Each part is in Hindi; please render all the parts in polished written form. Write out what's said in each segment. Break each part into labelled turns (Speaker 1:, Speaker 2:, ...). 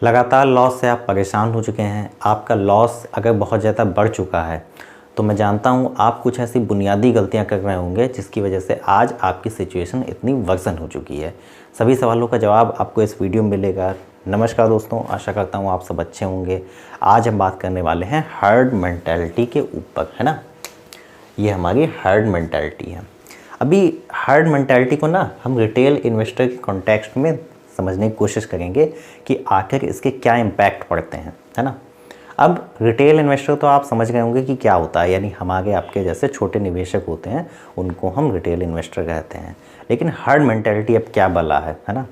Speaker 1: लगातार लॉस से आप परेशान हो चुके हैं, आपका लॉस अगर बहुत ज़्यादा बढ़ चुका है तो मैं जानता हूँ आप कुछ ऐसी बुनियादी गलतियाँ कर रहे होंगे जिसकी वजह से आज आपकी सिचुएशन इतनी वर्सन हो चुकी है। सभी सवालों का जवाब आपको इस वीडियो में मिलेगा। नमस्कार दोस्तों, आशा करता हूँ आप सब अच्छे होंगे। आज हम बात करने वाले हैं हर्ड मेंटालिटी के ऊपर, है ना। ये हमारी हर्ड मेंटालिटी है। अभी हर्ड मेंटालिटी को ना हम रिटेल इन्वेस्टर के कॉन्टेक्स्ट में समझने की कोशिश करेंगे कि आखिर इसके क्या इम्पैक्ट पड़ते हैं, है ना। अब रिटेल इन्वेस्टर तो आप समझ गए होंगे कि क्या होता है, यानी हमारे आपके जैसे छोटे निवेशक होते हैं उनको हम रिटेल इन्वेस्टर कहते हैं। लेकिन हर्ड मेंटालिटी अब क्या बला है ना।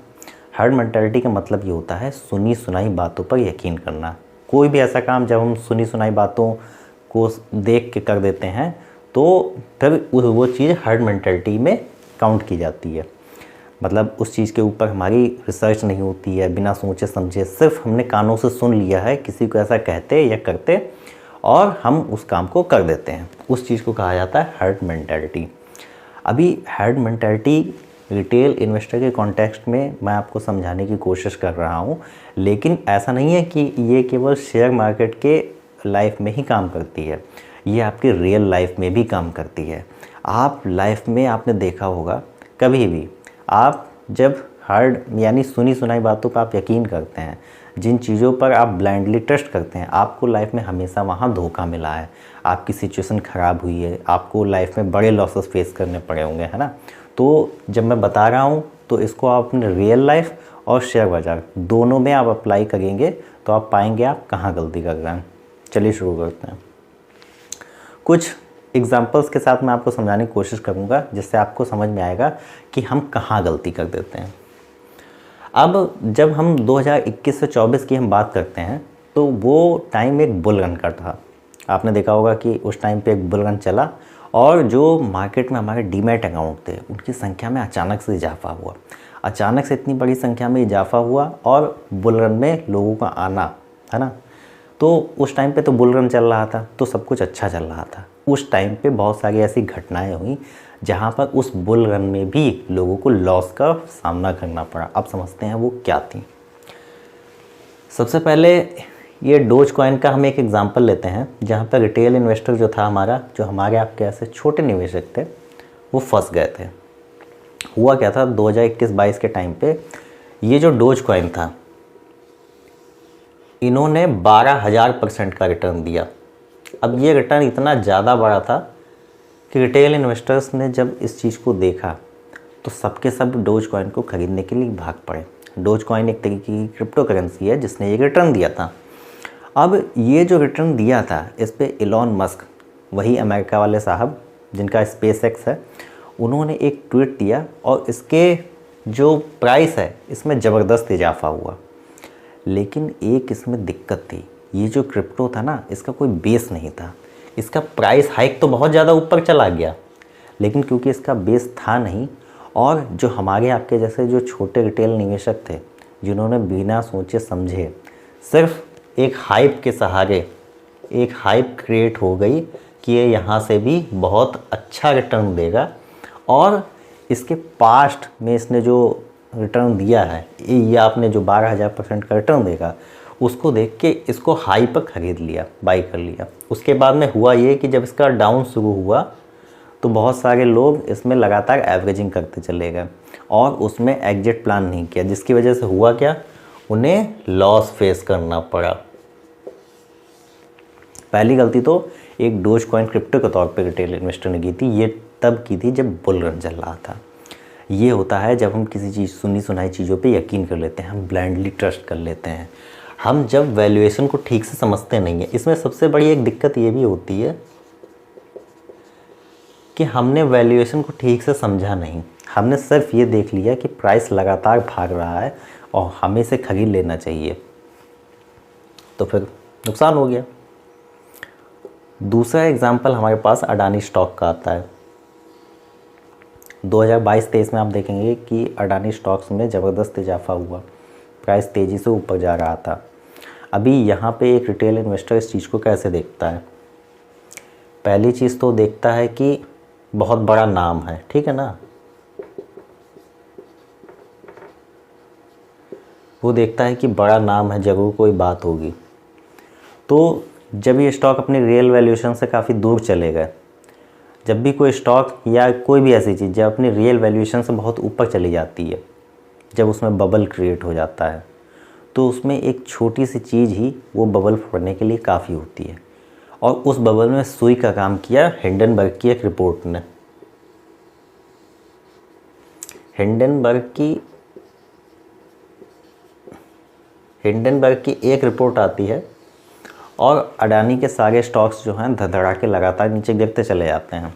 Speaker 1: हर्ड मेंटालिटी का मतलब ये होता है सुनी सुनाई बातों पर यकीन करना। कोई भी ऐसा काम जब हम सुनी सुनाई बातों को देख के कर देते हैं तो फिर वो चीज़ हर्ड मेंटालिटी में काउंट की जाती है। मतलब उस चीज़ के ऊपर हमारी रिसर्च नहीं होती है, बिना सोचे समझे सिर्फ हमने कानों से सुन लिया है किसी को ऐसा कहते या करते और हम उस काम को कर देते हैं। उस चीज़ को कहा जाता है हर्ड मेंटालिटी। अभी हर्ड मेंटालिटी रिटेल इन्वेस्टर के कॉन्टेक्स्ट में मैं आपको समझाने की कोशिश कर रहा हूँ, लेकिन ऐसा नहीं है कि ये केवल शेयर मार्केट के लाइफ में ही काम करती है, ये आपकी रियल लाइफ में भी काम करती है। आप लाइफ में आपने देखा होगा कभी भी आप जब हर्ड यानी सुनी सुनाई बातों पर आप यकीन करते हैं, जिन चीज़ों पर आप ब्लाइंडली ट्रस्ट करते हैं, आपको लाइफ में हमेशा वहाँ धोखा मिला है, आपकी सिचुएशन ख़राब हुई है, आपको लाइफ में बड़े लॉसेस फेस करने पड़े होंगे, है ना। तो जब मैं बता रहा हूँ तो इसको आप अपने रियल लाइफ और शेयर बाज़ार दोनों में आप अप्लाई करेंगे तो आप पाएंगे आप कहाँ गलती कर रहे हैं। चलिए शुरू करते हैं। कुछ एग्जाम्पल्स के साथ मैं आपको समझाने की कोशिश करूंगा जिससे आपको समझ में आएगा कि हम कहाँ गलती कर देते हैं। अब जब हम 2021 से 24 की हम बात करते हैं तो वो टाइम एक बुल रन का था। आपने देखा होगा कि उस टाइम पे एक बुल रन चला और जो मार्केट में हमारे डीमैट अकाउंट थे उनकी संख्या में अचानक से इजाफा हुआ। अचानक से इतनी बड़ी संख्या में इजाफा हुआ और बुल रन में लोगों का आना, है ना। तो उस टाइम पे तो बुल रन चल रहा था तो सब कुछ अच्छा चल रहा था। उस टाइम पे बहुत सारी ऐसी घटनाएं हुई जहाँ पर उस बुल रन में भी लोगों को लॉस का सामना करना पड़ा। अब समझते हैं वो क्या थी। सबसे पहले ये डोज कॉइन का हम एक एग्जांपल लेते हैं जहाँ पर रिटेल इन्वेस्टर जो था हमारा, जो हमारे आपके ऐसे छोटे निवेशक थे, वो फंस गए थे। हुआ क्या था 2021-22 के टाइम पे ये जो डोज कॉइन था इन्होंने 12,000% का रिटर्न दिया। अब ये रिटर्न इतना ज़्यादा बड़ा था कि रिटेल इन्वेस्टर्स ने जब इस चीज़ को देखा तो सबके सब डोज कॉइन को ख़रीदने के लिए भाग पड़े। डोज कॉइन एक तरीके की क्रिप्टो करेंसी है जिसने ये रिटर्न दिया था। अब ये जो रिटर्न दिया था इस पे इलॉन मस्क, वही अमेरिका वाले साहब जिनका स्पेस एक्स है, उन्होंने एक ट्वीट दिया और इसके जो प्राइस है इसमें ज़बरदस्त इजाफा हुआ। लेकिन एक इसमें दिक्कत थी, ये जो क्रिप्टो था ना इसका कोई बेस नहीं था। इसका प्राइस हाइक तो बहुत ज़्यादा ऊपर चला गया, लेकिन क्योंकि इसका बेस था नहीं और जो हमारे आपके जैसे जो छोटे रिटेल निवेशक थे जिन्होंने बिना सोचे समझे सिर्फ एक हाइप के सहारे एक हाइप क्रिएट हो गई कि ये यहाँ से भी बहुत अच्छा रिटर्न देगा और इसके पास्ट में इसने जो रिटर्न दिया है, ये आपने जो 12,000% का रिटर्न देगा, उसको देख के इसको हाई पर ख़रीद लिया, बाई कर लिया। उसके बाद में हुआ ये कि जब इसका डाउन शुरू हुआ तो बहुत सारे लोग इसमें लगातार एवरेजिंग करते चले गए और उसमें एग्जिट प्लान नहीं किया, जिसकी वजह से हुआ क्या, उन्हें लॉस फेस करना पड़ा। पहली गलती तो एक डोज कॉइन क्रिप्टो के तौर पे रिटेल इन्वेस्टर ने की थी। ये तब की थी जब बुल रन चल रहा था। ये होता है जब हम किसी चीज़ सुनी सुनाई चीज़ों पे यकीन कर लेते हैं, हम ब्लाइंडली ट्रस्ट कर लेते हैं, हम जब वैल्यूएशन को ठीक से समझते नहीं है। इसमें सबसे बड़ी एक दिक्कत ये भी होती है कि हमने वैल्यूएशन को ठीक से समझा नहीं, हमने सिर्फ ये देख लिया कि प्राइस लगातार भाग रहा है और हमें इसे खरीद लेना चाहिए, तो फिर नुकसान हो गया। दूसरा एग्जाम्पल हमारे पास अडानी स्टॉक का आता है। 2022-23 में आप देखेंगे कि अडानी स्टॉक्स में ज़बरदस्त इजाफा हुआ, प्राइस तेज़ी से ऊपर जा रहा था। अभी यहाँ पे एक रिटेल इन्वेस्टर इस चीज़ को कैसे देखता है? पहली चीज़ तो देखता है कि बहुत बड़ा नाम है, ठीक है ना। वो देखता है कि बड़ा नाम है, ज़रूर कोई बात होगी। तो जब ये स्टॉक अपनी रियल वैल्यूएशन से काफ़ी दूर चले गए, जब भी कोई स्टॉक या कोई भी ऐसी चीज़ जब अपनी रियल वैल्यूएशन से बहुत ऊपर चली जाती है, जब उसमें बबल क्रिएट हो जाता है, तो उसमें एक छोटी सी चीज़ ही वो बबल फोड़ने के लिए काफ़ी होती है। और उस बबल में सुई का काम किया हिंडनबर्ग की एक रिपोर्ट ने। हिंडनबर्ग की एक रिपोर्ट आती है और अडानी के सारे स्टॉक्स जो हैं धड़धड़ा के लगातार नीचे गिरते चले जाते हैं।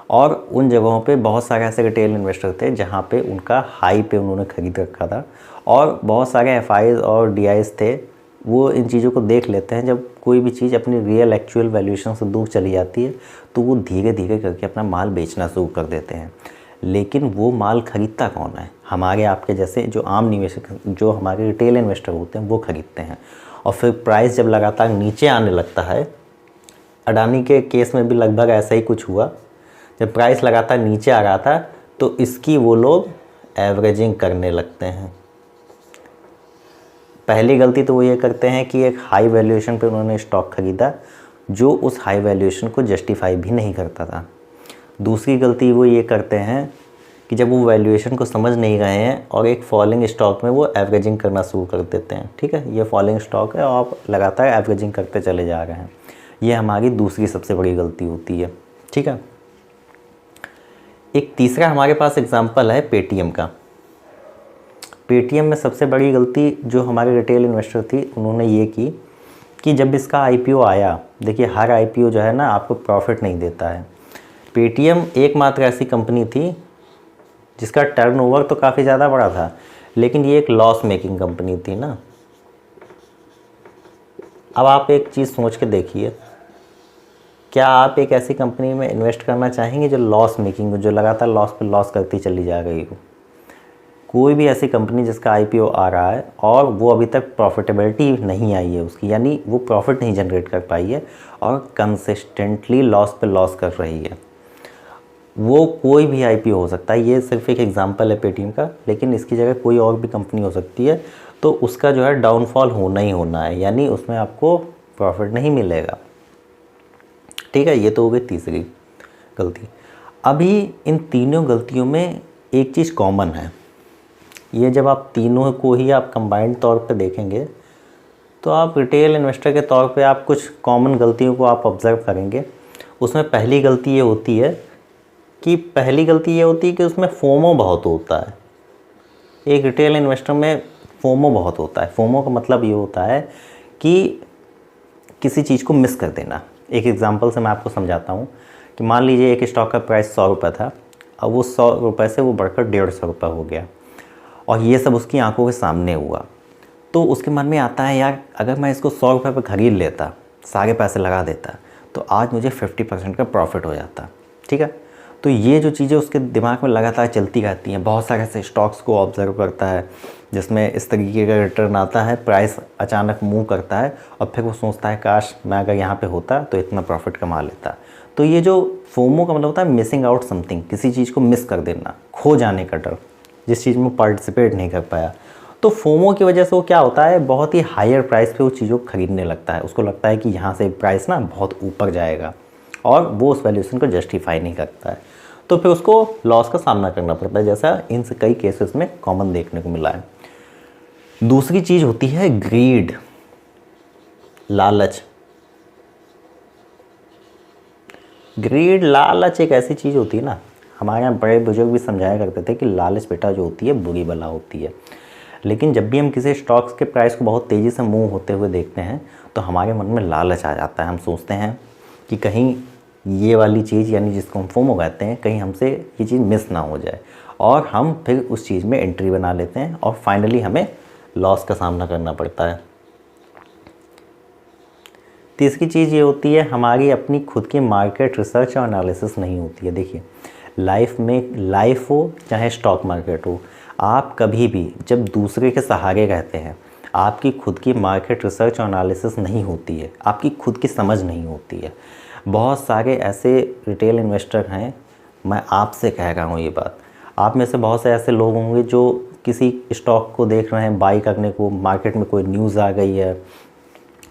Speaker 1: और उन जगहों पे बहुत सारे ऐसे रिटेल इन्वेस्टर थे जहाँ पे उनका हाई पे उन्होंने ख़रीद रखा था, और बहुत सारे एफआईज और डीआईज थे, वो इन चीज़ों को देख लेते हैं। जब कोई भी चीज़ अपनी रियल एक्चुअल वैल्यूएशन से दूर चली जाती है तो वो धीरे धीरे करके अपना माल बेचना शुरू कर देते हैं। लेकिन वो माल ख़रीदता कौन है? हमारे आपके जैसे जो आम निवेशक, जो हमारे रिटेल इन्वेस्टर होते हैं, वो ख़रीदते हैं। और फिर प्राइस जब लगातार नीचे आने लगता है, अडानी के केस में भी लगभग ऐसा ही कुछ हुआ। जब प्राइस लगातार नीचे आ रहा था तो इसकी वो लोग एवरेजिंग करने लगते हैं। पहली गलती तो वो ये करते हैं कि एक हाई वैल्यूएशन पे उन्होंने स्टॉक ख़रीदा जो उस हाई वैल्यूएशन को जस्टिफाई भी नहीं करता था। दूसरी गलती वो ये करते हैं कि जब वो वैल्यूएशन को समझ नहीं रहे हैं और एक फॉलिंग स्टॉक में वो एवरेजिंग करना शुरू कर देते हैं। ठीक है, ये फॉलिंग स्टॉक है और आप लगातार एवरेजिंग करते चले जा रहे हैं। ये हमारी दूसरी सबसे बड़ी गलती होती है। ठीक है, एक तीसरा हमारे पास एग्जांपल है पेटीएम का। पेटीएम में सबसे बड़ी गलती जो हमारे रिटेल इन्वेस्टर थी, उन्होंने ये की कि जब इसका आईपीओ आया, देखिए हर आईपीओ जो है ना आपको प्रॉफिट नहीं देता है। पेटीएम एकमात्र ऐसी कंपनी थी जिसका टर्नओवर तो काफ़ी ज़्यादा बड़ा था, लेकिन ये एक लॉस मेकिंग कंपनी थी ना। अब आप एक चीज़ सोच के देखिए, क्या आप एक ऐसी कंपनी में इन्वेस्ट करना चाहेंगे जो लॉस मेकिंग हो, जो लगातार लॉस पे लॉस करती चली जा रही हो? कोई भी ऐसी कंपनी जिसका आईपीओ आ रहा है और वो अभी तक प्रॉफिटेबिलिटी नहीं आई है उसकी, यानी वो प्रॉफिट नहीं जनरेट कर पाई है और कंसिस्टेंटली लॉस पे लॉस कर रही है, वो कोई भी आईपीओ हो सकता है। ये सिर्फ एक एग्जांपल है पेटीएम का, लेकिन इसकी जगह कोई और भी कंपनी हो सकती है, तो उसका जो है डाउनफॉल होना ही होना है, यानी उसमें आपको प्रॉफिट नहीं मिलेगा। ठीक है, ये तो हो गई तीसरी गलती। अभी इन तीनों गलतियों में एक चीज़ कॉमन है। ये जब आप तीनों को ही आप कंबाइंड तौर पे देखेंगे तो आप रिटेल इन्वेस्टर के तौर पे आप कुछ कॉमन गलतियों को आप ऑब्ज़र्व करेंगे। उसमें पहली गलती ये होती है कि उसमें फोमो बहुत होता है। एक रिटेल इन्वेस्टर में फोमो बहुत होता है। फोमो का मतलब ये होता है कि किसी चीज़ को मिस कर देना। एक एग्जांपल से मैं आपको समझाता हूँ कि मान लीजिए एक स्टॉक का प्राइस 100 रुपये था, अब वो 100 रुपये से वो बढ़कर 150 रुपये हो गया, और ये सब उसकी आंखों के सामने हुआ। तो उसके मन में आता है, यार अगर मैं इसको 100 रुपये पर खरीद लेता, सारे पैसे लगा देता, तो आज मुझे 50% का प्रॉफिट हो जाता। ठीक है, तो ये जो चीज़ें उसके दिमाग में लगातार चलती रहती हैं। बहुत सारे ऐसे स्टॉक्स को ऑब्जर्व करता है जिसमें इस तरीके का रिटर्न आता है, प्राइस अचानक मूव करता है और फिर वो सोचता है काश मैं अगर यहाँ पे होता तो इतना प्रॉफिट कमा लेता। तो ये जो फोमो का मतलब होता है मिसिंग आउट समथिंग, किसी चीज़ को मिस कर देना, खो जाने का डर, जिस चीज़ में पार्टिसिपेट नहीं कर पाया। तो फोमो की वजह से वो क्या होता है, बहुत ही हायर प्राइस पे वो चीज़ों को खरीदने लगता है। उसको लगता है कि यहाँ से प्राइस ना बहुत ऊपर जाएगा और वो उस वैल्यूएशन को जस्टिफाई नहीं करता है, तो फिर उसको लॉस का सामना करना पड़ता है, जैसा इन कई केसेस में कॉमन देखने को मिला है। दूसरी चीज़ होती है ग्रीड, लालच। ग्रीड, लालच एक ऐसी चीज़ होती है ना, हमारे यहाँ बड़े बुजुर्ग भी समझाया करते थे कि लालच बेटा जो होती है बुरी बला होती है। लेकिन जब भी हम किसी स्टॉक्स के प्राइस को बहुत तेज़ी से मूव होते हुए देखते हैं तो हमारे मन में लालच आ जाता है। हम सोचते हैं कि कहीं ये वाली चीज़, यानी जिसको हम फोमो कहते हैं, कहीं हमसे ये चीज़ मिस ना हो जाए, और हम फिर उस चीज़ में एंट्री बना लेते हैं और फाइनली हमें लॉस का सामना करना पड़ता है। तीसरी चीज़ ये होती है, हमारी अपनी खुद की मार्केट रिसर्च और एनालिसिस नहीं होती है। देखिए लाइफ में, लाइफ हो चाहे स्टॉक मार्केट हो, आप कभी भी जब दूसरे के सहारे रहते हैं, आपकी खुद की मार्केट रिसर्च और एनालिसिस नहीं होती है, आपकी खुद की समझ नहीं होती है। बहुत सारे ऐसे रिटेल इन्वेस्टर हैं, मैं आपसे कह रहा हूँ ये बात, आप में से बहुत से ऐसे लोग होंगे जो किसी स्टॉक को देख रहे हैं बाई करने को, मार्केट में कोई न्यूज़ आ गई है,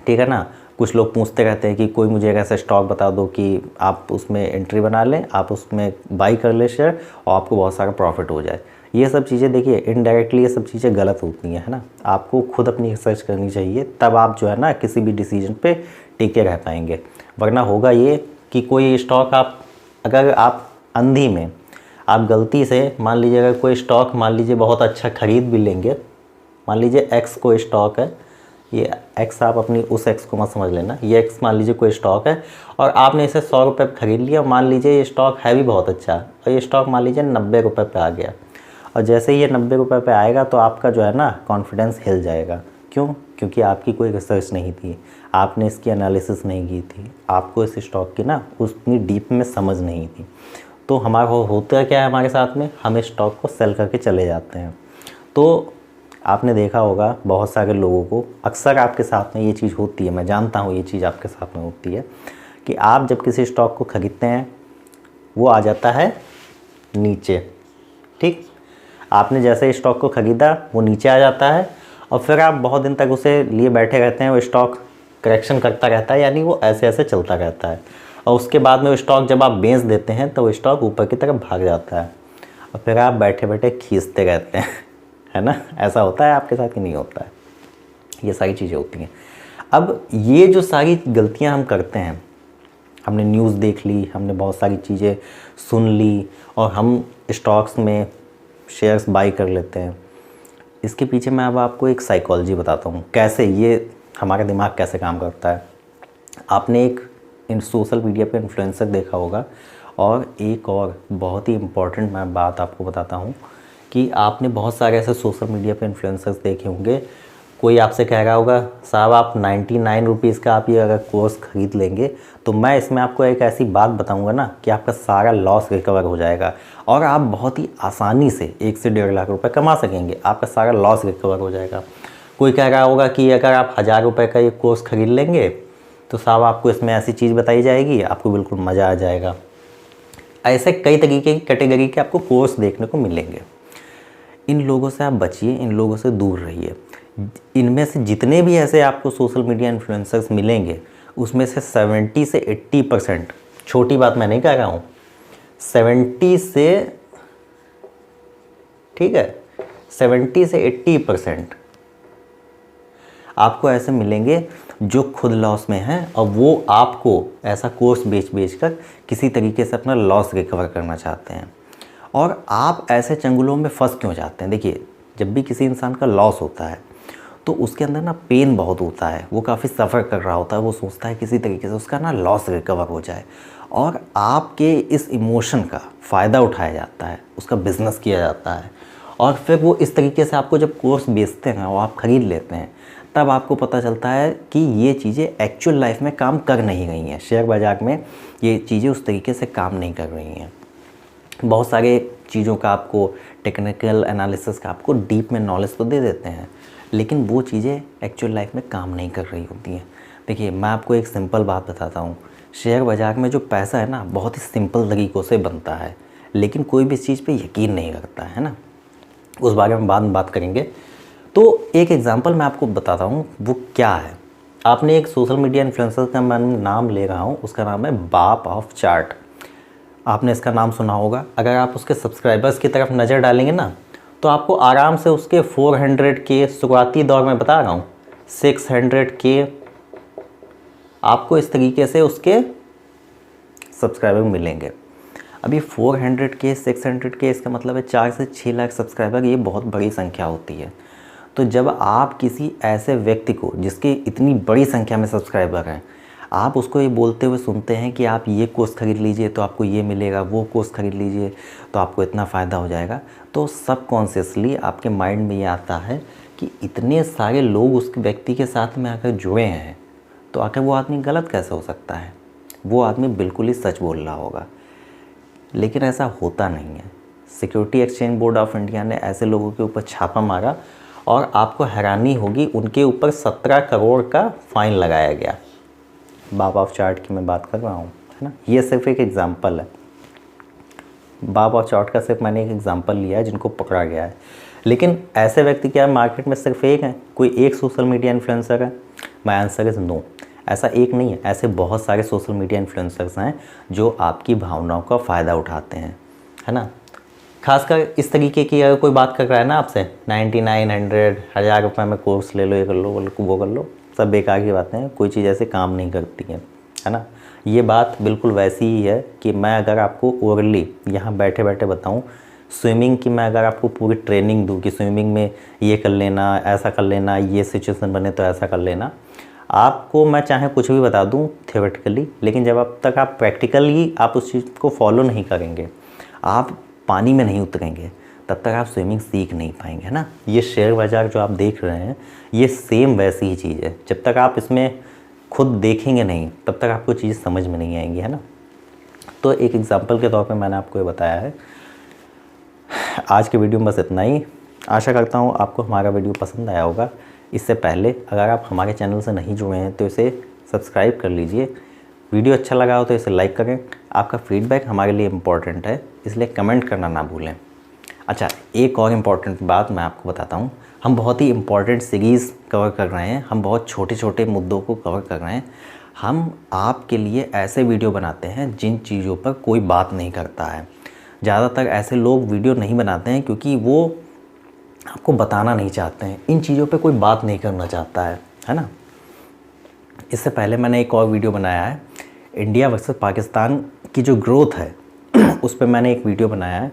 Speaker 1: ठीक है ना, कुछ लोग पूछते रहते हैं कि कोई मुझे एक ऐसा स्टॉक बता दो कि आप उसमें एंट्री बना लें, आप उसमें बाई कर लें शेयर और आपको बहुत सारा प्रॉफिट हो जाए। ये सब चीज़ें देखिए इनडायरेक्टली ये सब चीज़ें गलत होती हैं, है ना। आपको खुद अपनी रिसर्च करनी चाहिए, तब आप जो है ना किसी भी डिसीजन पे टिके रह पाएंगे। वरना होगा ये कि कोई स्टॉक अगर आप अंधी में आप गलती से मान लीजिए अगर कोई स्टॉक मान लीजिए बहुत अच्छा ख़रीद भी लेंगे, मान लीजिए एक्स कोई स्टॉक है, ये एक्स आप अपनी उस एक्स को मत समझ लेना, ये एक्स मान लीजिए कोई स्टॉक है और आपने इसे 100 रुपये पर ख़रीद लिया, मान लीजिए ये स्टॉक है भी बहुत अच्छा और ये स्टॉक मान लीजिए 90 रुपये पे आ गया, और जैसे ही ये 90 रुपये पे आएगा तो आपका जो है ना कॉन्फिडेंस हिल जाएगा। क्यों? क्योंकि आपकी कोई रिसर्च नहीं थी, आपने इसकी एनालिसिस नहीं की थी, आपको इस स्टॉक की ना उतनी डीप में समझ नहीं थी। तो हमारा होता क्या है हमारे साथ में, हम इस स्टॉक को सेल करके चले जाते हैं। तो आपने देखा होगा बहुत सारे लोगों को, अक्सर आपके साथ में ये चीज़ होती है, मैं जानता हूँ ये चीज़ आपके साथ में होती है कि आप जब किसी स्टॉक को ख़रीदते हैं वो आ जाता है नीचे, ठीक, आपने जैसे स्टॉक को ख़रीदा वो नीचे आ जाता है और फिर आप बहुत दिन तक उसे लिए बैठे रहते हैं, वो स्टॉक करेक्शन करता रहता है, यानी वो ऐसे ऐसे चलता रहता है और उसके बाद में वो स्टॉक जब आप बेच देते हैं तो वो स्टॉक ऊपर की तरफ भाग जाता है और फिर आप बैठे बैठे खींचते रहते हैं, है ना। ऐसा होता है आपके साथ कि नहीं होता है? ये सारी चीज़ें होती हैं। अब ये जो सारी गलतियां हम करते हैं, हमने न्यूज़ देख ली, हमने बहुत सारी चीज़ें सुन ली और हम स्टॉक्स में शेयर्स बाई कर लेते हैं, इसके पीछे मैं अब आपको एक साइकोलॉजी बताता हूँ, कैसे ये हमारा दिमाग कैसे काम करता है। आपने एक सोशल मीडिया पे इन्फ्लुएंसर देखा होगा, और एक और बहुत ही इम्पॉर्टेंट मैं बात आपको बताता हूँ कि आपने बहुत सारे ऐसे सोशल मीडिया पे इन्फ्लुएंसर्स देखे होंगे, कोई आपसे कह रहा होगा साहब आप 99 रुपीज़ का आप ये अगर कोर्स ख़रीद लेंगे तो मैं इसमें आपको एक ऐसी बात बताऊंगा ना कि आपका सारा लॉस रिकवर हो जाएगा और आप बहुत ही आसानी से 1 से 1.5 लाख रुपए कमा सकेंगे, आपका सारा लॉस रिकवर हो जाएगा। कोई कह रहा होगा कि अगर आप 1000 रुपये का ये कोर्स ख़रीद लेंगे तो साहब आपको इसमें ऐसी चीज़ बताई जाएगी, आपको बिल्कुल मज़ा आ जाएगा। ऐसे कई तरीके की कैटेगरी के आपको कोर्स देखने को मिलेंगे। इन लोगों से आप बचिए, इन लोगों से दूर रहिए। इनमें से जितने भी ऐसे आपको सोशल मीडिया इन्फ्लुएंसर्स मिलेंगे उसमें से 70 से 80%, छोटी बात मैं नहीं कह रहा हूँ, 70 से, ठीक है, 70 से 80% आपको ऐसे मिलेंगे जो खुद लॉस में हैं और वो आपको ऐसा कोर्स बेच कर किसी तरीके से अपना लॉस रिकवर करना चाहते हैं। और आप ऐसे चंगुलों में फंस क्यों जाते हैं? देखिए, जब भी किसी इंसान का लॉस होता है तो उसके अंदर ना पेन बहुत होता है, वो काफ़ी सफ़र कर रहा होता है, वो सोचता है किसी तरीके से उसका ना लॉस रिकवर हो जाए और आपके इस इमोशन का फ़ायदा उठाया जाता है, उसका बिज़नेस किया जाता है और फिर वो इस तरीके से आपको जब कोर्स बेचते हैं और आप ख़रीद लेते हैं तब आपको पता चलता है कि ये चीज़ें एक्चुअल लाइफ में काम कर नहीं रही हैं, शेयर बाज़ार में ये चीज़ें उस तरीके से काम नहीं कर रही हैं। बहुत सारे चीज़ों का आपको टेक्निकल एनालिसिस का आपको डीप में नॉलेज तो दे देते हैं, लेकिन वो चीज़ें एक्चुअल लाइफ में काम नहीं कर रही होती हैं। देखिए, मैं आपको एक सिंपल बात बताता हूँ, शेयर बाज़ार में जो पैसा है ना बहुत ही सिंपल तरीक़ों से बनता है, लेकिन कोई भी इस चीज़ पे यकीन नहीं करता है ना, उस बारे में बाद में बात करेंगे। तो एक एग्ज़ाम्पल मैं आपको बताता हूँ, वो क्या है। आपने एक सोशल मीडिया इन्फ्लुएंसर का मैं नाम ले रहा हूँ, उसका नाम है बाप ऑफ चार्ट। आपने इसका नाम सुना होगा। अगर आप उसके सब्सक्राइबर्स की तरफ नज़र डालेंगे ना तो आपको आराम से उसके 400 के शुरुआती दौर में बता रहा हूँ 600 के आपको इस तरीके से उसके सब्सक्राइबर मिलेंगे। अभी 400 के 600 के इसका मतलब है 4 से 6 लाख सब्सक्राइबर, ये बहुत बड़ी संख्या होती है। तो जब आप किसी ऐसे व्यक्ति को जिसके इतनी बड़ी संख्या में सब्सक्राइबर हैं, आप उसको ये बोलते हुए सुनते हैं कि आप ये कोर्स ख़रीद लीजिए तो आपको ये मिलेगा, वो कोर्स ख़रीद लीजिए तो आपको इतना फ़ायदा हो जाएगा, तो सबकॉन्शियसली आपके माइंड में ये आता है कि इतने सारे लोग उस व्यक्ति के साथ में आकर जुड़े हैं तो आखिर वो आदमी गलत कैसे हो सकता है, वो आदमी बिल्कुल ही सच बोल रहा होगा। लेकिन ऐसा होता नहीं है। Security exchange board of India ने ऐसे लोगों के ऊपर छापा मारा और आपको हैरानी होगी, उनके ऊपर 17 करोड़ का फ़ाइन लगाया गया। बाप ऑफ चार्ट की मैं बात कर रहा हूँ, है ना। ये सिर्फ एक एग्जांपल है, बाप ऑफ चार्ट का सिर्फ मैंने एक एग्जांपल लिया है जिनको पकड़ा गया है। लेकिन ऐसे व्यक्ति क्या मार्केट में सिर्फ एक हैं, कोई एक सोशल मीडिया इन्फ्लुएंसर है? My answer is no. ऐसा एक नहीं है, ऐसे बहुत सारे सोशल मीडिया इन्फ्लुएंसर्स हैं जो आपकी भावनाओं का फ़ायदा उठाते हैं, है ना। खासकर इस तरीके की अगर कोई बात कर रहा है ना आपसे, 9900 1000 रुपये में कोर्स ले लो, ये कर लो वो कर लो, सब बेकार की बातें हैं, कोई चीज़ ऐसे काम नहीं करती है ना। ये बात बिल्कुल वैसी ही है कि मैं अगर आपको ओरली यहाँ बैठे बैठे बताऊँ स्विमिंग की, मैं अगर आपको पूरी ट्रेनिंग दूँ कि स्विमिंग में ये कर लेना, ऐसा कर लेना, ये सिचुएशन बने तो ऐसा कर लेना, आपको मैं चाहे कुछ भी बता दूँ थियोरेटिकली, लेकिन जब अब तक आप प्रैक्टिकली आप उस चीज़ को फॉलो नहीं करेंगे, आप पानी में नहीं उतरेंगे, तब तक आप स्विमिंग सीख नहीं पाएंगे, है ना। ये शेयर बाज़ार जो आप देख रहे हैं ये सेम वैसी ही चीज़ है, जब तक आप इसमें खुद देखेंगे नहीं तब तक आपको चीज़ समझ में नहीं आएंगी, है ना। तो एक एग्जांपल के तौर पे मैंने आपको ये बताया है। आज के वीडियो में बस इतना ही। आशा करता हूँ आपको हमारा वीडियो पसंद आया होगा। इससे पहले अगर आप हमारे चैनल से नहीं जुड़े हैं तो इसे सब्सक्राइब कर लीजिए। वीडियो अच्छा लगा हो तो इसे लाइक करें। आपका फीडबैक हमारे लिए इम्पॉर्टेंट है, इसलिए कमेंट करना ना भूलें। अच्छा, एक और इम्पॉर्टेंट बात मैं आपको बताता हूँ। हम बहुत ही इम्पॉर्टेंट सीरीज़ कवर कर रहे हैं, हम बहुत छोटे छोटे मुद्दों को कवर कर रहे हैं। हम आपके लिए ऐसे वीडियो बनाते हैं जिन चीज़ों पर कोई बात नहीं करता है। ज़्यादातर ऐसे लोग वीडियो नहीं बनाते हैं क्योंकि वो आपको बताना नहीं चाहते हैं, इन चीज़ों पे कोई बात नहीं करना चाहता है ना। इससे पहले मैंने एक और वीडियो बनाया है, इंडिया वर्सेस पाकिस्तान की जो ग्रोथ है उस पर मैंने एक वीडियो बनाया है।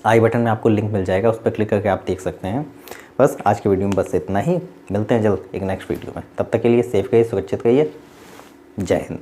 Speaker 1: आई बटन में आपको लिंक मिल जाएगा, उस पर क्लिक करके आप देख सकते हैं। बस आज के वीडियो में बस इतना ही। मिलते हैं जल्द एक नेक्स्ट वीडियो में, तब तक के लिए सेफ रहिए, सुरक्षित रहिए। जय हिंद।